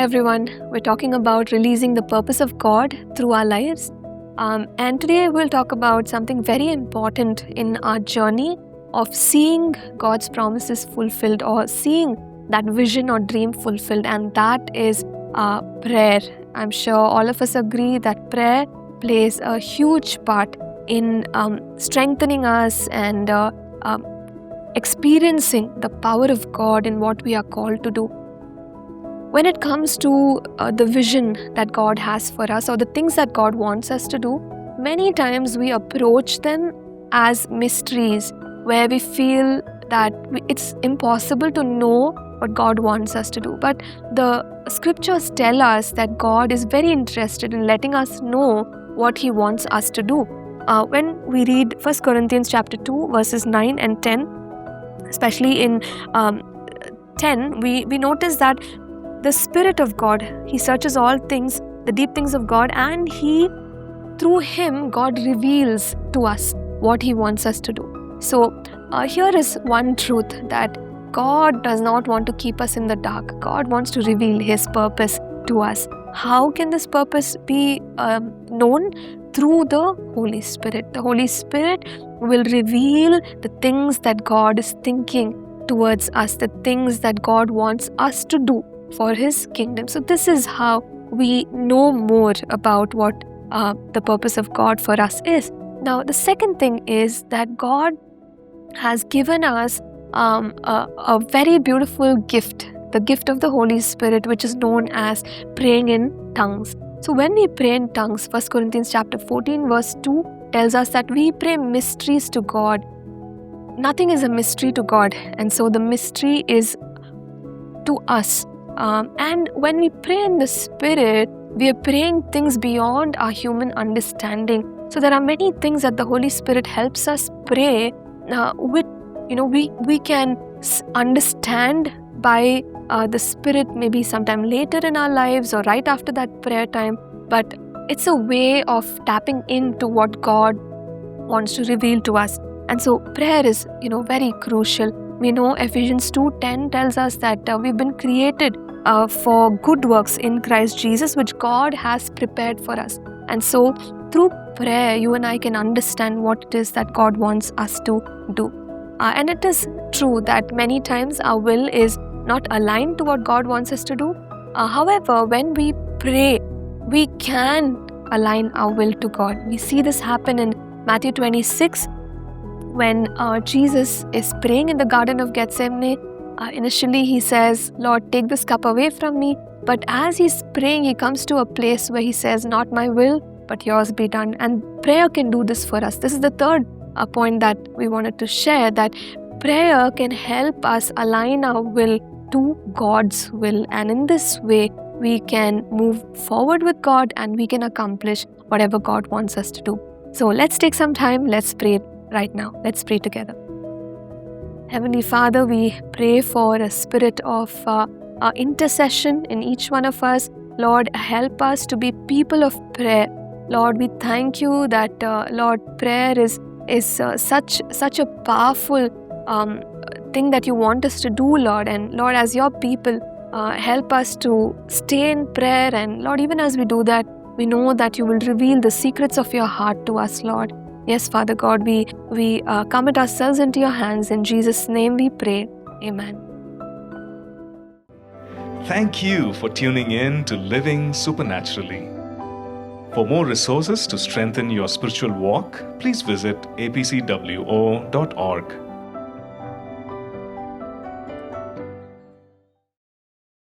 everyone. We're talking about releasing the purpose of God through our lives. And today we'll talk about something very important in our journey of seeing God's promises fulfilled or seeing that vision or dream fulfilled, and that is prayer. I'm sure all of us agree that prayer plays a huge part in strengthening us and experiencing the power of God in what we are called to do. When it comes to the vision that God has for us or the things that God wants us to do, many times we approach them as mysteries where we feel that it's impossible to know what God wants us to do. But the scriptures tell us that God is very interested in letting us know what He wants us to do. When we read 1 Corinthians chapter 2 verses 9 and 10, especially in 10, we notice that the Spirit of God, He searches all things, the deep things of God, and through Him, God reveals to us what He wants us to do. So here is one truth, that God does not want to keep us in the dark. God wants to reveal His purpose to us. How can this purpose be known? Through the Holy Spirit. The Holy Spirit will reveal the things that God is thinking towards us, the things that God wants us to do for His kingdom. So this is how we know more about what the purpose of God for us is. Now, the second thing is that God has given us a very beautiful gift, the gift of the Holy Spirit, which is known as praying in tongues. So when we pray in tongues, 1 Corinthians chapter 14 verse 2 tells us that we pray mysteries to God. Nothing is a mystery to God, and so the mystery is to us. And when we pray in the Spirit, we are praying things beyond our human understanding. So there are many things that the Holy Spirit helps us pray with. We can understand by the Spirit maybe sometime later in our lives or right after that prayer time, but it's a way of tapping into what God wants to reveal to us. And so prayer is very crucial. We know Ephesians 2:10 tells us that we've been created for good works in Christ Jesus, which God has prepared for us. And so through prayer, you and I can understand what it is that God wants us to do. And it is true that many times our will is not aligned to what God wants us to do. However, when we pray, we can align our will to God. We see this happen in Matthew 26 when Jesus is praying in the Garden of Gethsemane. Initially, He says, "Lord, take this cup away from me." But as He's praying, He comes to a place where He says, "Not my will, but yours be done." And prayer can do this for us. This is the third point that we wanted to share, that prayer can help us align our will to God's will, and in this way we can move forward with God and we can accomplish whatever God wants us to do. So let's take some time, let's pray right now. Let's pray together. Heavenly Father, we pray for a spirit of intercession in each one of us. Lord, help us to be people of prayer. Lord, we thank You that Lord, prayer is such a powerful thing that You want us to do, Lord. And Lord, as Your people, help us to stay in prayer. And Lord, even as we do that, we know that You will reveal the secrets of Your heart to us, Lord. Yes, Father God, we commit ourselves into Your hands. In Jesus' name we pray. Amen. Thank you for tuning in to Living Supernaturally. For more resources to strengthen your spiritual walk, please visit apcwo.org.